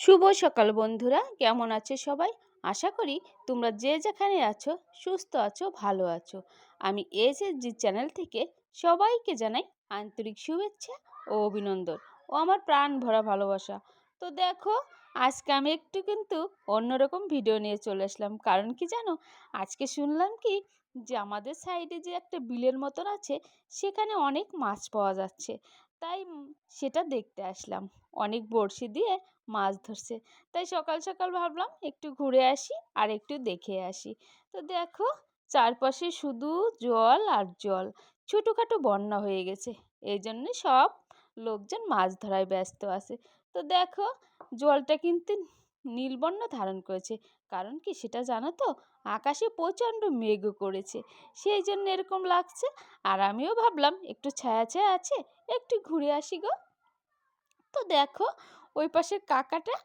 শুভ সকাল বন্ধুরা, কেমন আছো সবাই? আশা করি তোমরা যে যেখানে আছো সুস্থ আছো, ভালো আছো। আমি এসএসজি চ্যানেল থেকে সবাইকে জানাই আন্তরিক শুভেচ্ছা ও অভিনন্দন ও আমার প্রাণ ভরা ভালোবাসা। তো দেখো, আজকে আমি একটু কিন্তু অন্যরকম ভিডিও নিয়ে চলে আসলাম। কারণ কি জানো, আজকে শুনলাম কি যে আমাদের সাইডে যে একটা বিলের মতন আছে, সেখানে অনেক মাছ পাওয়া যাচ্ছে। তাই সেটা দেখতে আসলাম। অনেক বড়শি দিয়ে মাছ ধরছে। তাই সকাল সকাল ভাবলাম একটু ঘুরে আসি আর একটু দেখে আসি। তো দেখো, চারপাশে শুধু জল আর জল। ছোটোখাটো বন্যা হয়ে গেছে, এই জন্য সব লোকজন মাছ ধরায় ব্যস্ত আছে। তো দেখো, জলটা কিন্তু নীলবর্ণ ধারণ করেছে। কারণ কি সেটা জানো তো, আকাশে প্রচণ্ড মেঘও করেছে, সেই জন্য এরকম লাগছে। আর আমিও ভাবলাম একটু ছায়া ছায়া আছে, একটু ঘুরে আসি গো। তো দেখো, ওই পাশের কাকাটা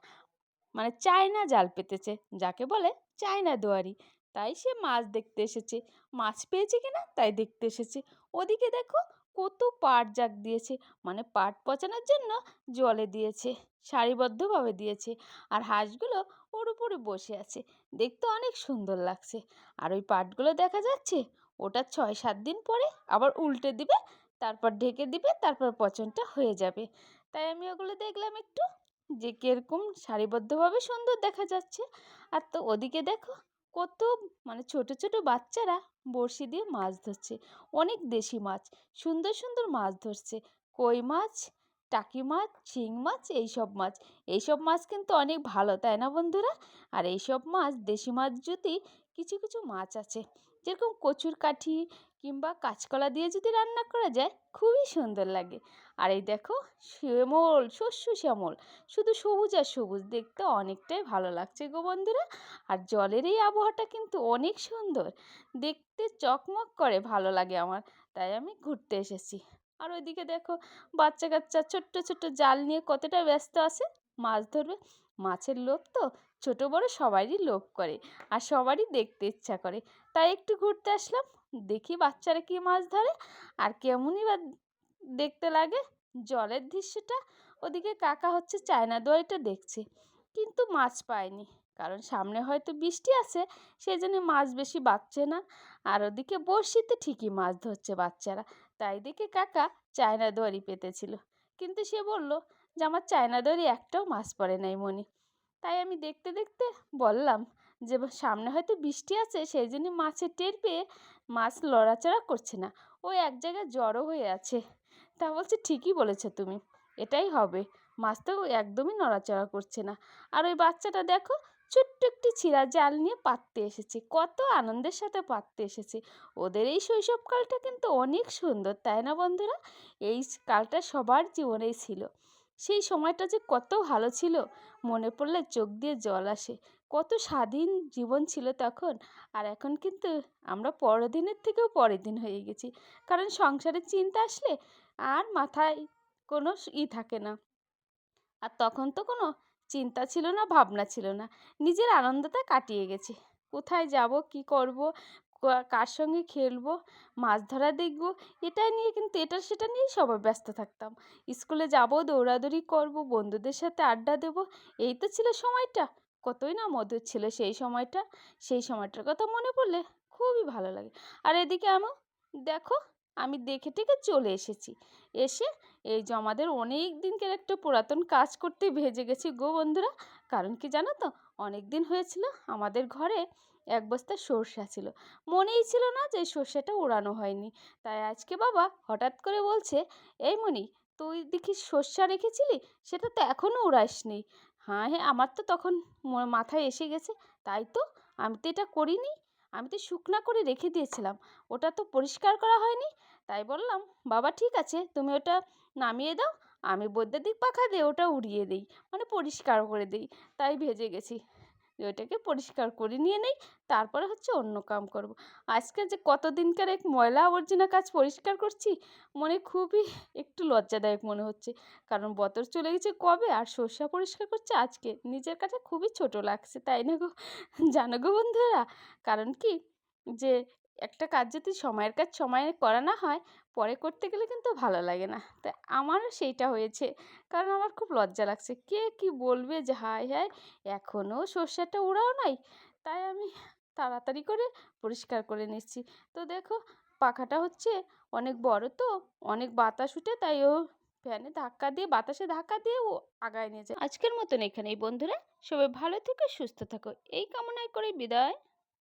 মানে চায়না জাল পেতেছে, যাকে বলে চায়না দুয়ারি। তাই সে মাছ দেখতে এসেছে। মাছ পেয়েছে কিনা তাই দেখতে এসেছে। ওদিকে দেখো, কত পাট জাগ দিয়েছে, মানে পাট পচানোর জন্য জলে দিয়েছে, সারিবদ্ধভাবে দিয়েছে। আর হাঁসগুলো ওর উপরে বসে আছে, দেখতে অনেক সুন্দর লাগছে। আর ওই পাটগুলো দেখা যাচ্ছে ওটা 6-7 দিন পরে আবার উল্টে দিবে, তারপর ঢেকে দিবে, তারপর পচনটা হয়ে যাবে। তাই আমি ওগুলো দেখলাম একটু, যে কিরকম সারিবদ্ধভাবে সুন্দর দেখা যাচ্ছে। আর তো ওদিকে দেখো, কত মানে ছোট ছোট বাচ্চারা বড়শি দিয়ে মাছ ধরছে। অনেক দেশি মাছ, সুন্দর সুন্দর মাছ ধরছে। কই মাছ, টাকি মাছ, শিং মাছ, এইসব মাছ কিন্তু অনেক ভালো, তাই না বন্ধুরা? আর এইসব মাছ, দেশি মাছ যদি কিছু কিছু মাছ আছে, যেরকম কচুর কাঠি কিংবা কাঁচকলা দিয়ে যদি রান্না করা যায়, খুবই সুন্দর লাগে। আর এই দেখো, শ্যামল, শস্য শ্যামল, শুধু সবুজ আর সবুজ, দেখতে অনেকটাই ভালো লাগছে গো বন্ধুরা। আর জলের এই আবহাওয়াটা কিন্তু অনেক সুন্দর, দেখতে চকমক করে, ভালো লাগে আমার। তাই আমি ঘুরতে এসেছি। আর ওইদিকে দেখো, বাচ্চা কাচ্চা ছোট্ট ছোট্ট জাল নিয়ে কতটা ব্যস্ত আছে, মাছ ধরবে। মাছের লোভ তো ছোট বড় সবারই লোভ করে, আর সবারই দেখতে ইচ্ছা করে। তাই একটু ঘুরতে আসলাম, দেখি বাচ্চারা কি মাছ ধরে আর কেমনই বা দেখতে লাগে জলের দৃশ্যটা। ওদিকে কাকা হচ্ছে চায়না দোয়ারিটা দেখছে, কিন্তু মাছ পায়নি। কারণ সামনে হয়তো বৃষ্টি আছে, সেই জন্য মাছ বেশি বাড়ছে না। আর ওদিকে বড়শিতে ঠিকই মাছ ধরছে বাচ্চারা। তাই দেখে কাকা চায়না দোয়ারি পেতেছিল, কিন্তু সে বলল যে আমার চায়না দোয়ারি একটাও মাছ পড়ে নাই মনি। তাই আমি দেখতে দেখতে বললাম যে সামনে হয়তো বৃষ্টি আছে, সেই জন্য মাছের টের পেয়ে মাছ লড়াচড়া করছে না, ওই এক জায়গায় জড়ো হয়ে আছে। তা বলছে ঠিকই বলেছো তুমি, এটাই হবে, মাছ তো একদমই নড়াচড়া করছে না। আর ওই বাচ্চাটা দেখো, ছোট্ট একটি ছিঁড়া জাল নিয়ে পাততে এসেছে, কত আনন্দের সাথে পাততে এসেছে। ওদের এই শৈশবকালটা কিন্তু অনেক সুন্দর, তাই না বন্ধুরা? এই কালটা সবার জীবনেই ছিল। সেই সময়টা যে কত ভালো ছিল, মনে পড়লে চোখ দিয়ে জল আসে। কত স্বাধীন জীবন ছিল তখন। আর এখন কিন্তু আমরা পরদিনের থেকেও পরের দিন হয়ে গেছি। কারণ সংসারের চিন্তা আসলে আর মাথায় কোনো থাকে না। আর তখন তো কোনো চিন্তা ছিল না, ভাবনা ছিল না, নিজের আনন্দটা কাটিয়ে গেছি। কোথায় যাব, কি করব, কার সঙ্গে খেলবো, মাছ ধরা দেখব, এটাই নিয়ে কিন্তু এটা সেটা নিয়েই সবাই ব্যস্ত থাকতাম। স্কুলে যাব, দৌড়াদৌড়ি করব, বন্ধুদের সাথে আড্ডা দেব, এই তো ছিল সময়টা। কতই না মধুর ছিল সেই সময়টা। সেই সময়টার কথা মনে পড়লে খুবই ভালো লাগে। আর এদিকে দেখো, আমি দেখে টেকে চলে এসেছি। এসে এই যে আমাদের অনেক দিনকার একটা পুরাতন কাজ করতে ভেজে গেছি গো বন্ধুরা। কারণ কি জানো তো, অনেক দিন হয়েছিল আমাদের ঘরে এক বস্তা সর্ষা ছিল, মনেই ছিল না যে সর্ষাটা ওড়ানো হয়নি। তাই আজকে বাবা হঠাৎ করে বলছে, এই মনি, তুই দেখি সর্ষা রেখেছিলি, সেটা তো এখনও উড়াসনি। হ্যাঁ হ্যাঁ, আমার তো তখন মাথায় এসে গেছে, তাই তো, আমি তো এটা করিনি, আমি তো শুকনা করে রেখে দিয়েছিলাম, ওটা তো পরিষ্কার করা হয়নি। তাই বললাম, বাবা ঠিক আছে, তুমি ওটা নামিয়ে দাও, আমি বৈদ্যুতিক পাখা দিয়ে ওটা উড়িয়ে দিই, মানে পরিষ্কার করে দিই। তাই ভেজে গেছি, ওইটাকে পরিষ্কার করে নিয়ে নেই, তারপরে হচ্ছে অন্য কাম করব। আজকে যে কতদিনকার এক ময়লা আবর্জনা কাজ পরিষ্কার করছি, মনে খুবই একটু লজ্জাদায়ক মনে হচ্ছে। কারণ বছর চলে গেছে কবে, আর সর্ষা পরিষ্কার করছে আজকে, নিজের কাছে খুবই ছোট লাগছে, তাই না গো? জানো গো বন্ধুরা, কারণ কি যে একটা কাজ যদি সময়ের কাজ সময়ে করা না হয়, পরে করতে গেলে কিন্তু ভালো লাগে না। তাই আমারও সেইটা হয়েছে। কারণ আমার খুব লজ্জা লাগছে। কে কি বলবে যে হায়, হায় এখনও সর্ষেটা উড়াও নাই? তাই আমি তাড়াতাড়ি করে পরিষ্কার করে নিচ্ছি। তো দেখো পাখাটা হচ্ছে অনেক বড় তো, অনেক বাতাস উঠে তাই ও ফ্যানে ধাক্কা দিয়ে বাতাসে ধাক্কা দিয়ে ও আগায় নিয়ে যায়। আজকের মতন এখানেই বন্ধুরা। সবাই ভালো থেকো, সুস্থ থাকো। এই কামনাই করে বিদায়।